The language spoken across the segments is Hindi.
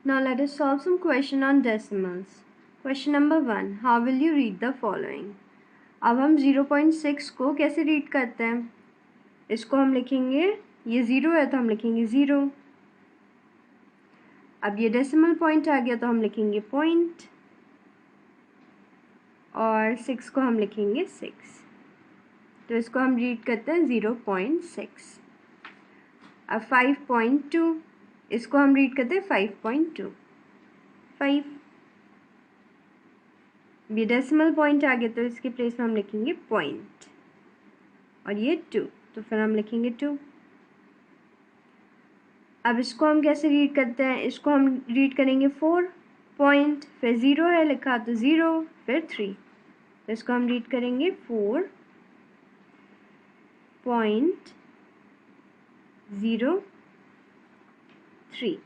Now let us solve some question on decimals. Question number 1. How will you read the following? अब हम 0.6 को कैसे रीड करते हैं? इसको हम लिखेंगे, ये 0 है तो हम लिखेंगे 0. अब ये डेसिमल पॉइंट आ गया तो हम लिखेंगे पॉइंट, और 6 को हम लिखेंगे 6. तो इसको हम रीड करते हैं 0.6. अब 5.2, इसको हम रीड करते हैं 5.2. 5, ये डेसिमल पॉइंट आ गया तो इसके प्लेस में हम लिखेंगे पॉइंट, और ये 2 तो फिर हम लिखेंगे 2. अब इसको हम कैसे रीड करते हैं? इसको हम रीड करेंगे 4 पॉइंट, फिर 0 है लिखा तो 0, फिर 3. तो इसको हम रीड करेंगे 4.03.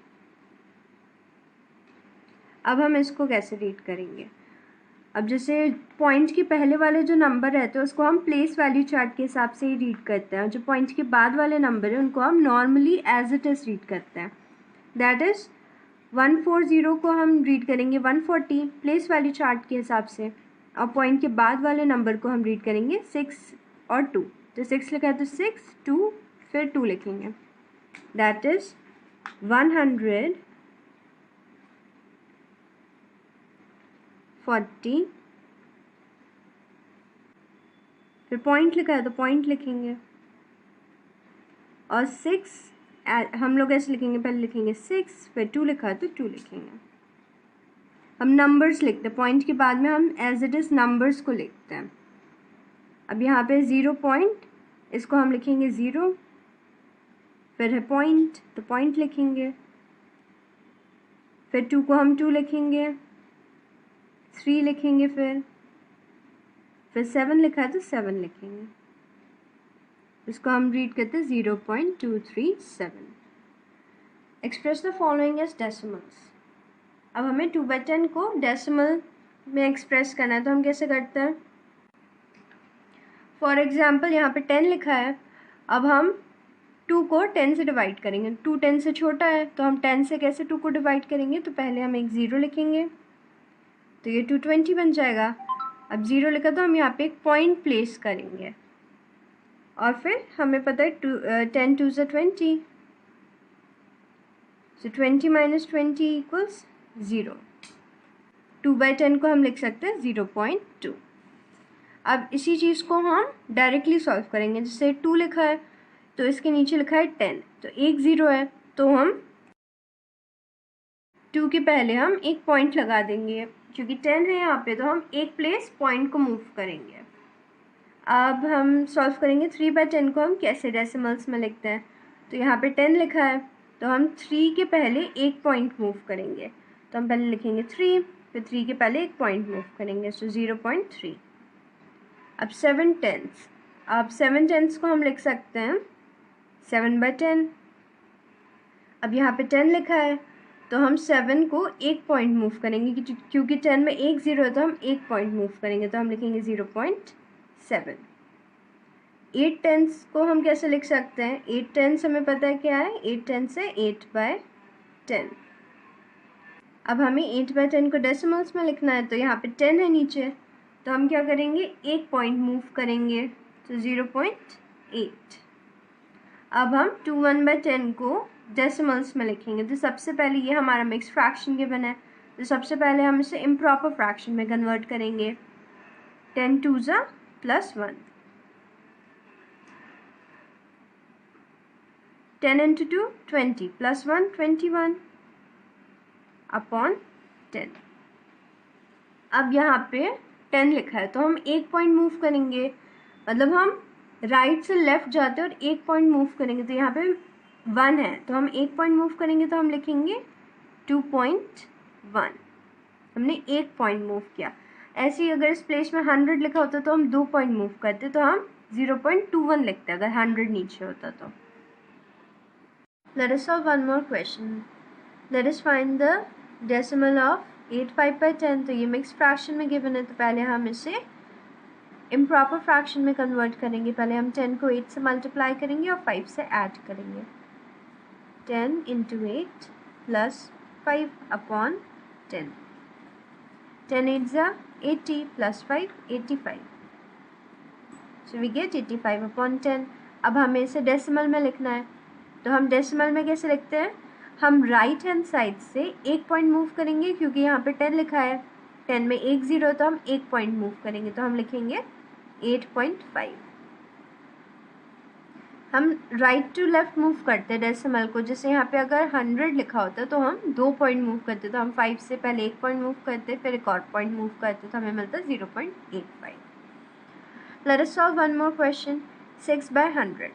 अब हम इसको कैसे रीड करेंगे? अब जैसे पॉइंट के पहले वाले जो नंबर रहते हैं उसको हम प्लेस वैल्यू चार्ट के हिसाब से ही रीड करते हैं, और जो पॉइंट के बाद वाले नंबर हैं उनको हम normally as it is read करते हैं. दैट इज़ 140 को हम रीड करेंगे 140 प्लेस वैल्यू चार्ट के हिसाब से, और पॉइंट के बाद वाले नंबर को हम रीड करेंगे 6 और 2. तो 6 लिखा है तो 6, 2, फिर 2 लिखेंगे. दैट इज़ 140, फिर पॉइंट लिखा है तो पॉइंट लिखेंगे, और 6 हम लोग ऐसे लिखेंगे, पहले लिखेंगे 6, फिर 2 लिखा है तो 2 लिखेंगे. हम नंबर्स लिखते हैं, पॉइंट के बाद में हम एज इट इज़ नंबर्स को लिखते हैं. अब यहाँ पे 0 पॉइंट, इसको हम लिखेंगे 0, फिर है पॉइंट तो पॉइंट लिखेंगे, फिर 2 को हम 2 लिखेंगे, 3 लिखेंगे, फिर 7 लिखा है तो 7 लिखेंगे. इसको हम रीड करते हैं 0.237. Express the following as decimals. अब हमें 2/10 को डेसिमल में एक्सप्रेस करना है तो हम कैसे करते हैं? फॉर एग्जाम्पल यहाँ पे 10 लिखा है, अब हम 2 को 10 से डिवाइड करेंगे. 2 10 से छोटा है तो हम 10 से कैसे 2 को डिवाइड करेंगे? तो पहले हम एक 0 लिखेंगे तो ये 220 बन जाएगा. अब 0 लिखा तो हम यहाँ पे एक पॉइंट प्लेस करेंगे, और फिर हमें पता है 10 2 से 20, so 20 minus 20 equals 0. 2/10 को हम लिख सकते हैं 0.2. अब इसी चीज़ को हम डायरेक्टली सॉल्व करेंगे. जैसे 2 लिखा है तो इसके नीचे लिखा है 10, तो एक 0 है तो हम 2 के पहले हम एक पॉइंट लगा देंगे. क्योंकि 10 है यहाँ पे तो हम एक प्लेस पॉइंट को मूव करेंगे. अब हम सॉल्व करेंगे 3/10 को हम कैसे डेसिमल्स में लिखते हैं. तो यहाँ पे 10 लिखा है तो हम 3 के पहले एक पॉइंट मूव करेंगे. तो हम पहले लिखेंगे 3, फिर 3 के पहले एक पॉइंट मूव करेंगे, सो 0.3. अब 7/10, अब 7/10 को हम लिख सकते हैं 7/10. अब यहाँ पे 10 लिखा है तो हम 7 को एक पॉइंट मूव करेंगे, क्योंकि 10 में एक 0 है तो हम एक पॉइंट मूव करेंगे, तो हम लिखेंगे 0.7. 8/10 को हम कैसे लिख सकते हैं? 8/10 हमें पता है क्या है, 8/10 है 8/10. अब हमें 8/10 को डेसिमल्स में लिखना है तो यहाँ पे 10 है नीचे, तो हम क्या करेंगे, एक पॉइंट मूव करेंगे, तो 0.8. अब हम 21/10 को डेसिमल्स में लिखेंगे. तो सबसे पहले ये हमारा मिक्स फ्रैक्शन गिवन है, तो सबसे पहले हम इसे इम्प्रॉपर फ्रैक्शन में कन्वर्ट करेंगे. 10 2s + 1. 10 into 2 20 + 1 21 upon 10. अब यहाँ पे 10 लिखा है तो हम एक पॉइंट मूव करेंगे, मतलब हम राइट से लेफ्ट जाते हैं और एक पॉइंट मूव करेंगे. तो यहाँ पे 1 है तो हम एक पॉइंट मूव करेंगे, तो हम लिखेंगे 2.1. हमने एक पॉइंट मूव किया. ऐसे ही अगर इस प्लेस में 100 लिखा होता तो हम 2 पॉइंट मूव करते, तो हम 0.21 लिखते अगर 100 नीचे होता तो. Let us solve one more question. Let us find the decimal of 85/10. तो ये मिक्स फ्रैक्शन में गिवन है, तो पहले हम इसे इम्प्रॉपर फ्रैक्शन में कन्वर्ट करेंगे. पहले हम 10 को 8 से मल्टीप्लाई करेंगे और 5 से ऐड करेंगे. 10 into 8 + 5 अपॉन 10। 10 8 ज़ा 80 plus 5 85। So we get 85 upon 10। अब हमें इसे डेसिमल में लिखना है, तो हम डेसिमल में कैसे लिखते हैं? हम राइट हैंड साइड से एक पॉइंट मूव करेंगे, क्योंकि यहाँ पे 10 लिखा है, 10 में 1 0, तो हम एक पॉइंट मूव करेंगे, तो हम लिखेंगे 8.5। हम राइट टू लेफ्ट मूव करते हैं डेसिमल को, जैसे यहाँ पे अगर 100 लिखा होता तो हम 2 पॉइंट मूव करते, तो हम 5 से पहले एक पॉइंट मूव करते, फिर एक और पॉइंट मूव करते, तो हमें मिलता 0.85। Late us solve one more question. 6/100।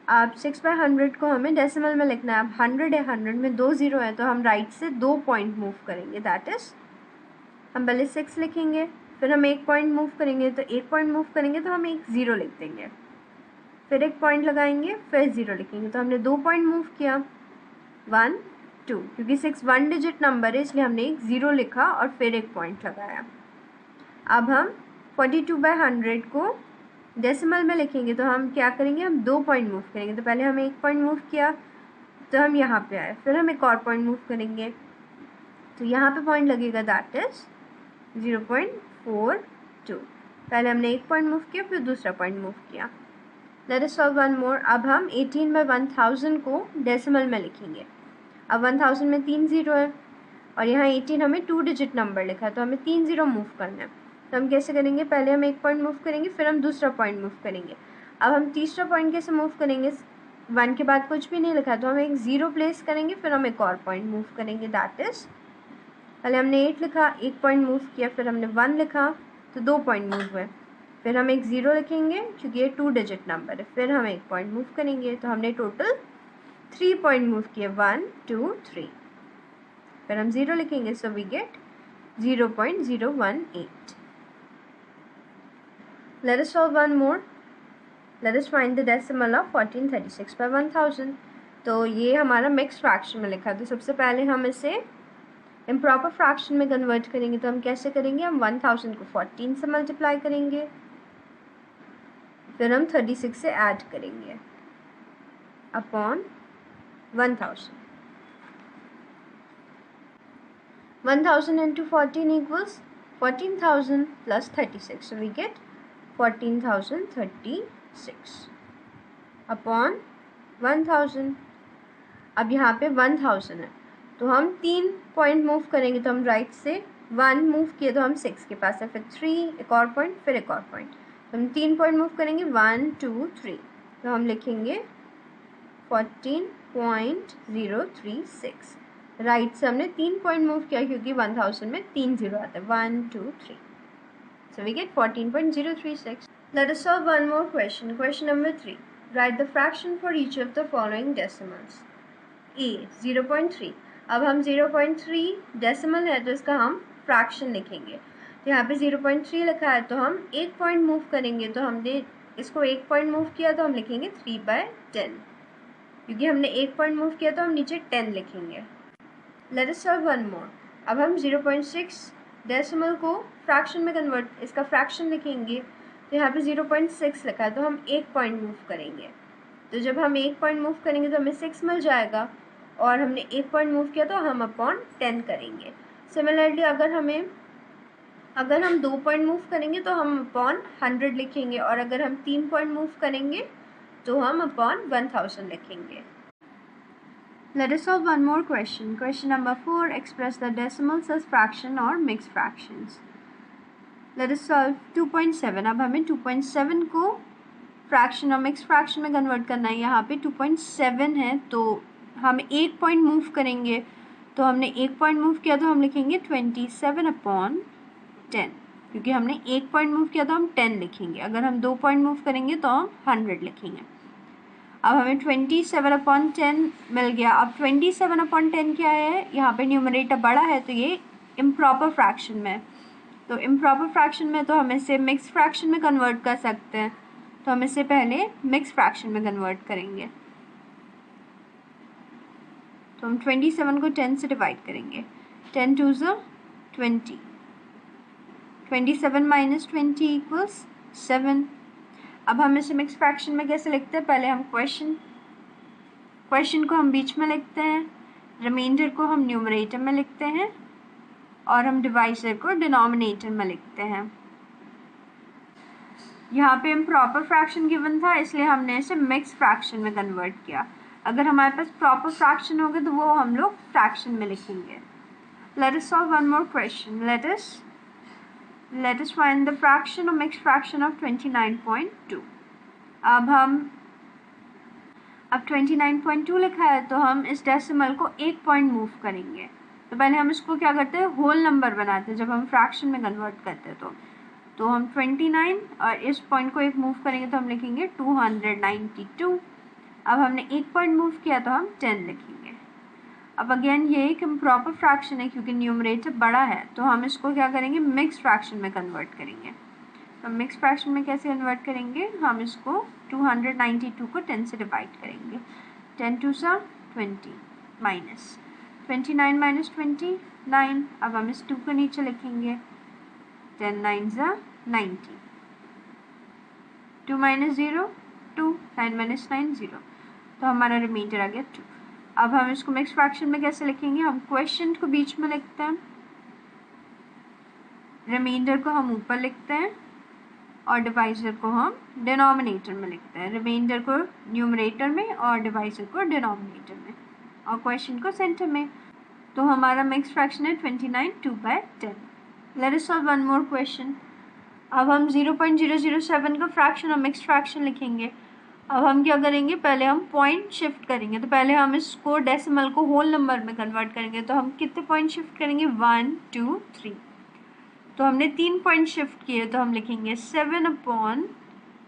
अब 6/100 को हमें डेसिमल में लिखना है। अब 100 है, 100 में 2 0 है, तो हम राइट से 2 पॉइंट मूव करेंगे, दैट इज हम पहले 6 लिखेंगे, फिर हम एक पॉइंट मूव करेंगे, तो एक पॉइंट मूव करेंगे तो हम एक 0 लिख देंगे, फिर एक पॉइंट लगाएंगे, फिर 0 लिखेंगे, तो हमने 2 पॉइंट मूव किया, 1 2, क्योंकि 6 1 डिजिट नंबर है इसलिए हमने एक 0 लिखा और फिर एक पॉइंट लगाया। अब हम 42/100 को डेसिमल में लिखेंगे, तो हम क्या करेंगे? हम 2 पॉइंट मूव करेंगे, तो पहले हमें एक पॉइंट मूव किया, तो हम यहाँ पे आए, फिर हम एक और पॉइंट मूव करेंगे, तो यहाँ पे पॉइंट लगेगा, दैट इज 0.42। पहले हमने एक पॉइंट मूव किया, फिर दूसरा पॉइंट मूव किया। लेट अस सॉल्व वन मोर। अब हम 18/1000 को डेसिमल में लिखेंगे। अब 1000 में 3 0 है और यहाँ 18 हमें 2 डिजिट नंबर लिखा है, तो हमें 3 0 मूव करना है, तो हम कैसे करेंगे? पहले हम एक पॉइंट मूव करेंगे, फिर हम दूसरा पॉइंट मूव करेंगे। अब हम तीसरा पॉइंट कैसे मूव करेंगे? 1 के बाद कुछ भी नहीं लिखा, तो हम एक 0 प्लेस करेंगे, फिर हम एक और पॉइंट मूव करेंगे, दैट इज पहले हमने 8 लिखा, एक पॉइंट मूव किया, फिर हमने 1 लिखा, तो 2 पॉइंट मूव हुए, फिर हम एक 0 लिखेंगे क्योंकि ये 2 डिजिट नंबर है, फिर हम एक पॉइंट मूव करेंगे, तो हमने टोटल 3 पॉइंट मूव किए, 1 2 3, फिर हम 0 लिखेंगे, so we get 0.018। Let us solve one more. Let us find the decimal of 1436/1000। तो ये हमारा मिक्स फ्रैक्शन में लिखा है, तो सबसे पहले हम इसे इम्प्रॉपर फ्रैक्शन में कन्वर्ट करेंगे, तो हम कैसे करेंगे? हम 1000 को 14 से मल्टीप्लाई करेंगे, फिर हम 36 से ऐड करेंगे upon 1000। 1000 into 14 equals 14,000 plus 36, so we get 14,036 upon 1000। अब यहाँ पे 1000 है, तो हम 3 पॉइंट मूव करेंगे, तो हम राइट से 1 मूव किए, तो हम 6 के पास है, फिर 3 एक और पॉइंट, फिर एक और पॉइंट, तो हम 3 पॉइंट मूव करेंगे, 1 2 3, तो हम लिखेंगे 14.036। राइट से हमने 3 पॉइंट मूव किया क्योंकि 1000 में 3 0 आता है, 1 2 3, so we get 14.036। Let us solve one more question. Question number 3. Write the fraction for each of the following decimals. A 0.3। अब हम 0.3 डेसिमल है, तो इसका हम फ्रैक्शन लिखेंगे, तो यहाँ पे 0.3 लिखा है, तो हम एक पॉइंट मूव करेंगे, तो हमने इसको एक पॉइंट मूव किया, तो हम लिखेंगे 3/10, क्योंकि हमने एक पॉइंट मूव किया तो हम नीचे 10 लिखेंगे। लेट अस सॉल्व वन मोर। अब हम 0.6 डेसिमल को फ्रैक्शन में कन्वर्ट, इसका फ्रैक्शन लिखेंगे, तो यहाँ पे 0.6 लिखा है, तो हम एक पॉइंट मूव करेंगे, तो जब हम एक पॉइंट मूव करेंगे तो हमें 6 मिल जाएगा, और हमने एक पॉइंट मूव किया तो हम अपॉन 10 करेंगे। सिमिलरली अगर हम 2 पॉइंट मूव करेंगे तो हम अपॉन 100 लिखेंगे, और अगर हम 3 पॉइंट मूव करेंगे तो हम अपॉन 1000 लिखेंगे। Let us solve one more question. Question number 4. Express the decimals as fraction or mixed fractions. Let us solve 2.7. अब हमें 2.7 को फ्रैक्शन और मिक्स फ्रैक्शन में कन्वर्ट करना है। यहाँ पे 2.7 है, तो हम एक पॉइंट मूव करेंगे, तो हमने एक पॉइंट मूव किया तो हम लिखेंगे 27/10, क्योंकि हमने एक पॉइंट मूव किया तो हम 10 लिखेंगे। अगर हम 2 पॉइंट मूव करेंगे तो हम 100 लिखेंगे। अब हमें 27/10 मिल गया। अब 27/10 क्या है? यहाँ पे न्यूमरेटर बड़ा है, तो ये इम्प्रॉपर फ्रैक्शन में, तो इम्प्रॉपर फ्रैक्शन में तो हम इसे मिक्स फ्रैक्शन में कन्वर्ट कर सकते हैं, तो हम इसे पहले मिक्स फ्रैक्शन में कन्वर्ट करेंगे। तो हम 27 को 10 से डिवाइड करेंगे, 10 2 ज़ा 20, 27 - 20 = 7। अब हम इसे मिक्स फ्रैक्शन में कैसे लिखते हैं? पहले हम क्वेश्चन को हम बीच में लिखते हैं, रिमाइंडर को हम न्यूमरेटर में लिखते हैं और हम डिवाइजर को डिनोमिनेटर में लिखते हैं। यहाँ पे हम प्रॉपर फ्रैक्शन गिवन था इसलिए हमने इसे मिक्स फ्रैक्शन में कन्वर्ट किया। अगर हमारे पास प्रॉपर फ्रैक्शन होगा तो वो हम लोग फ्रैक्शन में लिखेंगे। Late us solve one more question. Late us find the fraction और मिक्स फ्रैक्शन ऑफ 29.2। अब 29.2 लिखा है तो हम इस डेसिमल को एक पॉइंट मूव करेंगे। तो पहले हम इसको क्या करते हैं, होल नंबर बनाते हैं जब हम फ्रैक्शन में कन्वर्ट करते हैं। तो हम 29 और इस पॉइंट को एक मूव करेंगे तो हम लिखेंगे 292। अब हमने एक पॉइंट मूव किया तो हम 10 लिखेंगे। अब अगेन ये एक इम्प्रॉपर फ्रैक्शन है क्योंकि न्यूमरेटर बड़ा है, तो हम इसको क्या करेंगे, मिक्स फ्रैक्शन में कन्वर्ट करेंगे। तो मिक्स फ्रैक्शन में कैसे कन्वर्ट करेंगे, हम इसको 292 को 10 से डिवाइड करेंगे। 10 2 सा 20 माइनस 29 माइनस 29। अब हम इस 2 को नीचे लिखेंगे। 10 9 सा 90। 2 माइनस 0 2, 9 माइनस 9 0। तो हमारा रिमाइंडर आ गया 2। अब हम इसको मिक्स फ्रैक्शन में कैसे लिखेंगे, हम क्वोशिएंट को बीच में लिखते हैं, रिमाइंडर को हम ऊपर लिखते हैं और डिवाइजर को हम डिनोमिनेटर में लिखते हैं। रिमाइंडर को न्यूमरेटर में और डिवाइजर को डिनोमिनेटर में और क्वोशिएंट को सेंटर में। तो हमारा मिक्स फ्रैक्शन है 29 2/10। Late us solve one more question. अब हम 0.007 का फ्रैक्शन और मिक्स फ्रैक्शन लिखेंगे। अब हम क्या करेंगे, पहले हम पॉइंट शिफ्ट करेंगे। तो पहले हम इसको डेसिमल को होल नंबर में कन्वर्ट करेंगे। तो हम कितने पॉइंट शिफ्ट करेंगे, 1 2 3। तो हमने 3 पॉइंट शिफ्ट किए तो हम लिखेंगे 7/।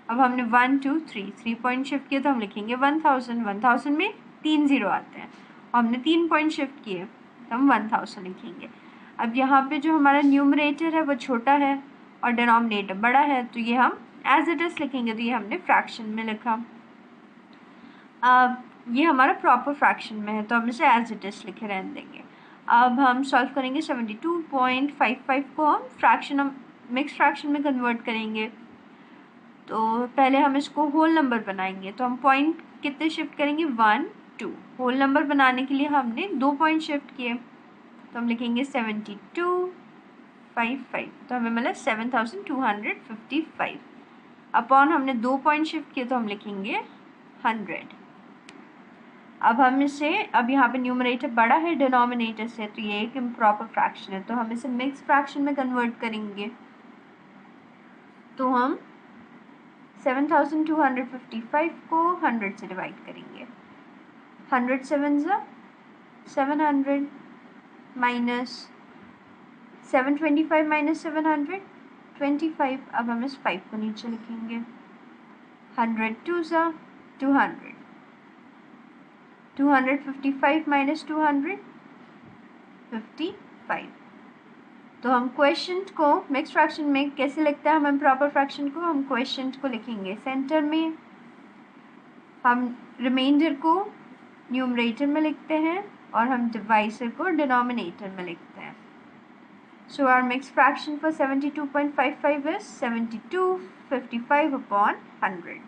अब हमने 1 2 3 पॉइंट शिफ्ट किए तो हम लिखेंगे 1000। 1000 में 3 0 आते हैं और हमने 3 पॉइंट शिफ्ट किए तो हम 1000 लिखेंगे। अब यहाँ पे जो हमारा न्यूमरेटर है वो छोटा है और डिनोमिनेटर बड़ा है, तो ये हम एज इट इज लिखेंगे। तो ये हमने फ्रैक्शन में लिखा। अब ये हमारा प्रॉपर फ्रैक्शन में है तो हम इसे एज इट इज लिखे रहने देंगे। अब हम सॉल्व करेंगे। 72.55 को हम फ्रैक्शन मिक्स फ्रैक्शन में कन्वर्ट करेंगे। तो पहले हम इसको होल नंबर बनाएंगे। तो हम पॉइंट कितने शिफ्ट करेंगे, 1 2। होल नंबर बनाने के लिए हमने 2 पॉइंट शिफ्ट किए तो हम लिखेंगे 72.55। तो हमें मिला 7255। अपॉन हमने 2 पॉइंट शिफ्ट किए तो हम लिखेंगे 100। अब हम इसे, अब यहाँ पे न्यूमरेटर बड़ा है डिनोमिनेटर से, तो ये एक इम्प्रॉपर फ्रैक्शन है तो हम इसे मिक्स फ्रैक्शन में कन्वर्ट करेंगे। तो हम 7255 को 100 से डिवाइड करेंगे। 100 7 700 माइनस 725 माइनस 700 25। अब हम इस 5 को नीचे लिखेंगे। 100 2 200। 255 माइनस 200 55। तो हम क्वोशिएंट को मिक्स फ्रैक्शन में कैसे लिखते हैं, हम प्रॉपर फ्रैक्शन को, हम क्वोशिएंट को लिखेंगे सेंटर में, हम रिमाइंडर को न्यूमरेटर में लिखते हैं और हम डिवाइजर को डिनोमिनेटर में लिखते हैं। So our mixed fraction for 72.55 is 7255/100.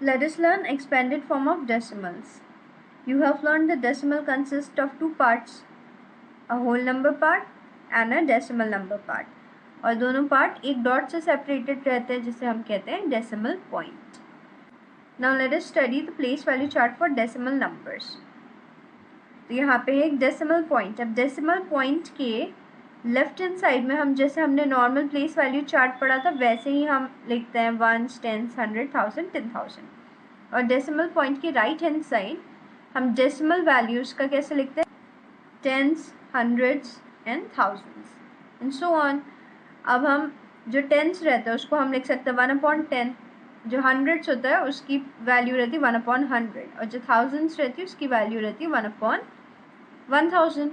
Let us learn expanded form of decimals. You have learned the decimal consists of two parts, a whole number part and a decimal number part. और दोनों पार्ट एक डॉट से सेपरेटेड रहते हैं जिसे हम कहते हैं decimal point. Now let us study the place value chart for decimal numbers. तो यहाँ पे एक डेसिमल पॉइंट। अब डेसिमल पॉइंट के लेफ्ट हैंड साइड में हम, जैसे हमने नॉर्मल प्लेस वैल्यू चार्ट पढ़ा था, वैसे ही हम लिखते हैं 1s 10s 100 1000 10,000। और डेसिमल पॉइंट के राइट हैंड साइड हम डेसिमल वैल्यूज़ का कैसे लिखते हैं, 10s 100s and 1000s and so on. अब हम जो 10s रहता है उसको हम लिख सकते हैं 1/10। जो 100s होता है उसकी वैल्यू रहती है 1/100 और जो 1000s रहती है उसकी वैल्यू रहती है 1/1000।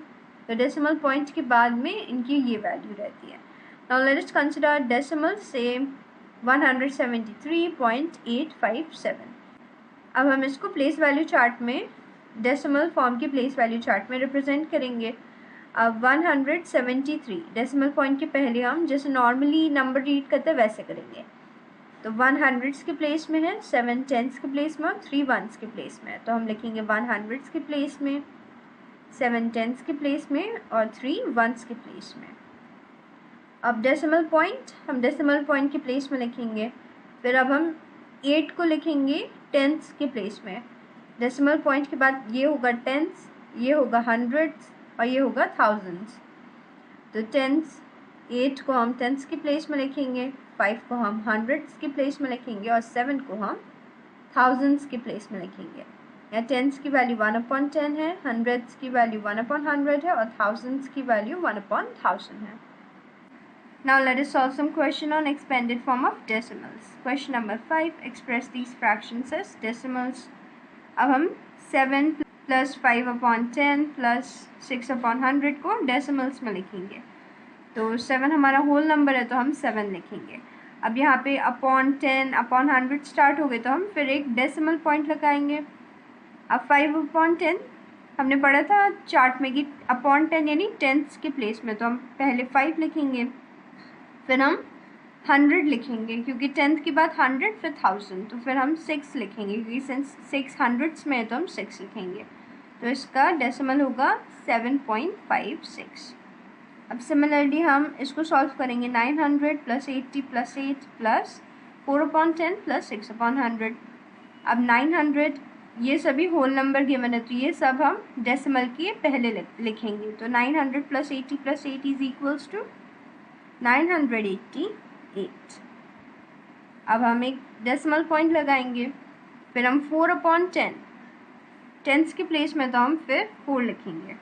तो डेसिमल पॉइंट के बाद में इनकी ये वैल्यू रहती है। Now let us consider decimal से 173.857। अब हम इसको प्लेस वैल्यू चार्ट में, डेसिमल फॉर्म के प्लेस वैल्यू चार्ट में रिप्रेजेंट करेंगे। अब 173 डेसिमल पॉइंट के पहले हम जैसे नॉर्मली नंबर रीड करते हैं वैसे करेंगे। तो 100s के प्लेस में है, 7 10s के प्लेस में और 3 1s के प्लेस में है। तो हम लिखेंगे 100s के प्लेस में 7 टेंस के प्लेस में और 3 वंस के प्लेस में। अब डेसिमल पॉइंट हम डेसिमल पॉइंट के प्लेस में लिखेंगे, फिर अब हम 8 को लिखेंगे टेंस के प्लेस में। डेसिमल पॉइंट के बाद ये होगा टेंस, ये होगा हंड्रेड्स और ये होगा थाउजेंड्स। तो टेंस 8 को हम टेंस के प्लेस में लिखेंगे, 5 को हम हंड्रेड्स के प्लेस में लिखेंगे और 7 को हम थाउजेंड्स के प्लेस में लिखेंगे। या टेंस की वैल्यू 1/10 है, हंड्रेड्स की वैल्यू 1/100 है और थाउजेंड्स की वैल्यू 1/1000 है। Now let us solve some question on expanded form of decimals. Question number 5. Express these fractions as decimals. अब हम 7 plus 5/10 plus 6/100 को decimals में लिखेंगे। तो 7 हमारा होल नंबर है तो हम 7 लिखेंगे। अब यहाँ पे अपॉन 10/100 स्टार्ट हो गए तो हम फिर एक डेसिमल पॉइंट लगाएंगे। अब 5/10 हमने पढ़ा था चार्ट में कि अपॉन 10 यानी टेंस के प्लेस में, तो हम पहले 5 लिखेंगे, फिर हम 100 लिखेंगे क्योंकि टेंथ के बाद 100 फिर 1000, तो फिर हम 6 लिखेंगे क्योंकि 6 हंड्रेड्स में है तो हम 6 लिखेंगे। तो इसका डेसिमल होगा 7.56। अब सिमिलरली हम इसको सॉल्व करेंगे 900 + 80 + 8 + 4/10 + 6/100। अब 900 ये सभी होल नंबर गिवन है तो ये सब हम डेसिमल के पहले लिखेंगे। तो 900 + 80 + 8 इज इक्वल्स टू 988। अब हम एक डेसिमल पॉइंट लगाएंगे, फिर हम 4/10 टेंस के प्लेस में तो हम फिर 4 लिखेंगे।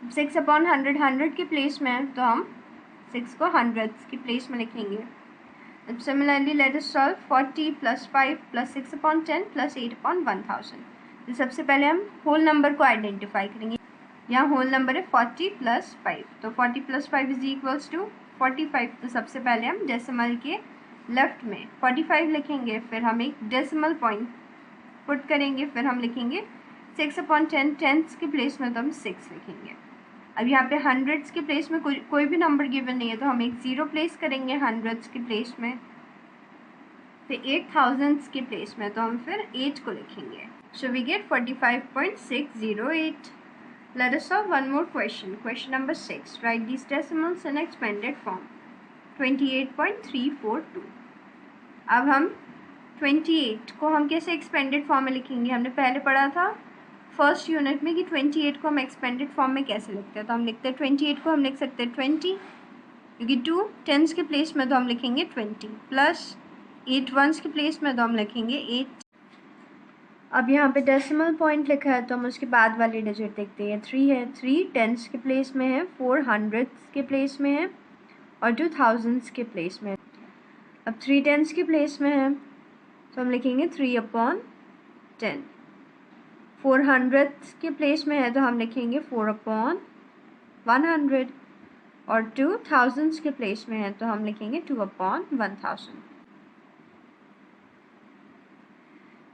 6/100 100 के प्लेस में है तो हम 6 को हंड्रेड्स के प्लेस में लिखेंगे। अब सिमिलरली लेट अस सॉल्व 40 + 5 + 6/10 + 8/1000। तो सबसे पहले हम होल नंबर को आइडेंटिफाई करेंगे। यहाँ होल नंबर है 40 + 5, तो 40 + 5 इज इक्वल्स टू 45। तो सबसे पहले हम डेसिमल के लेफ्ट में 45 लिखेंगे, फिर हम एक डेसिमल पॉइंट पुट करेंगे, फिर हम लिखेंगे 6/10 टेंस के प्लेस में तो हम 6 लिखेंगे। अब यहाँ पे हंड्रेड्स के प्लेस में कोई भी नंबर गिवन नहीं है तो हम एक 0 प्लेस करेंगे हंड्रेड्स के प्लेस में, फिर 8000 के प्लेस में तो हम फिर 8 को लिखेंगे। So we get 45.608। Let us solve one more question. Question number 6. Write these decimals in expanded form. 28.342. अब हम 28 को हम कैसे एक्सपेंडेड फॉर्म में लिखेंगे? हमने पहले पढ़ा था फर्स्ट यूनिट में कि 28 को हम एक्सपेंडेड फॉर्म में कैसे लिखते हैं। तो हम लिखते हैं 28 को हम लिख सकते हैं 20, क्योंकि 2 टेंस के प्लेस में तो हम लिखेंगे 20, प्लस 8 वंस के प्लेस में तो हम लिखेंगे 8। अब यहाँ पे डेसिमल पॉइंट लिखा है तो हम उसके बाद वाली डिजिट देखते हैं। 3 है, 3 टेंस के प्लेस में है, 4 हंड्रेड्स के प्लेस में है और 2 थाउजेंड्स के प्लेस में है। अब 3 टेंस के प्लेस में है तो हम लिखेंगे 3/10। 4 हंड्रेड्स के प्लेस में है तो हम लिखेंगे 4/100 और 2 थाउजेंड्स के प्लेस में है तो हम लिखेंगे 2/1000।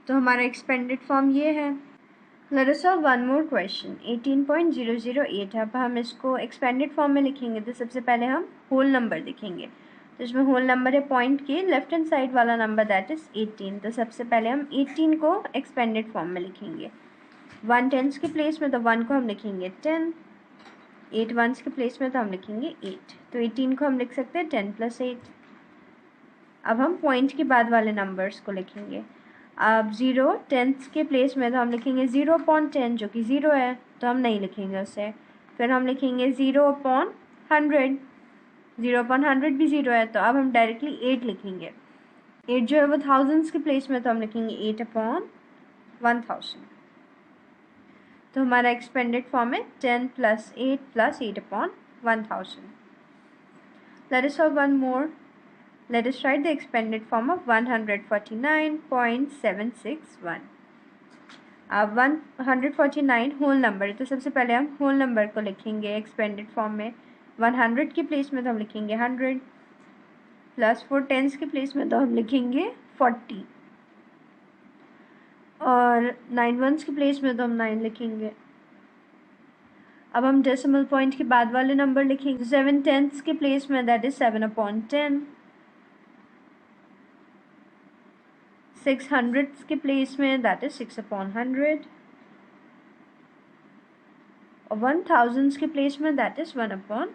तो हमारा एक्सपेंडेड फॉर्म ये है। Late us solve one more question. 18.008 है। अब हम इसको एक्सपेंडेड फॉर्म में लिखेंगे तो सबसे पहले हम होल नंबर लिखेंगे। तो इसमें होल नंबर है पॉइंट के लेफ्ट हैंड साइड वाला नंबर, दैट इज़ 18। तो सबसे पहले हम 18 को एक्सपेंडेड फॉर्म में लिखेंगे। 1 टेंस के प्लेस में तो 1 को हम लिखेंगे 10, 8 वंस के प्लेस में तो हम लिखेंगे 8। तो 18 को हम लिख सकते हैं 10 + 8। अब हम पॉइंट के बाद वाले नंबर्स को लिखेंगे। अब 0 टेंस के प्लेस में तो हम लिखेंगे 0/10 जो कि 0 है तो हम नहीं लिखेंगे उसे। फिर हम लिखेंगे 0/100, 0/100 भी 0 है तो अब हम डायरेक्टली 8 लिखेंगे। 8 जो है वो थाउजेंड्स के प्लेस में तो हम लिखेंगे 8/1000। तो हमारा एक्सपेंडेड फॉर्म है 10 + 8 + 8/1000। Late us solve one more. Let us write the expanded form of 149.761. अब 149 होल नंबर है तो सबसे पहले हम होल नंबर को लिखेंगे एक्सपेंडेड फॉर्म में। 100 के प्लेस में तो हम लिखेंगे 100, प्लस 4 टेंस के प्लेस में तो हम लिखेंगे 40 और 9 वंस के प्लेस में तो हम 9 लिखेंगे। अब हम डेसिमल पॉइंट के बाद वाले नंबर लिखेंगे। 7 टेंस के प्लेस में दैट इज़ 7/10, 6 हंड्रेड्स के प्लेस में दैट इज 6/100, और 1000s के प्लेस में that is 1/1000.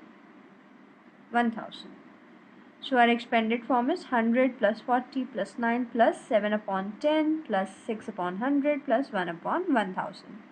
So our expanded form is 100 plus 40 plus 9 plus 7/10 plus 6/100 plus 1/1000.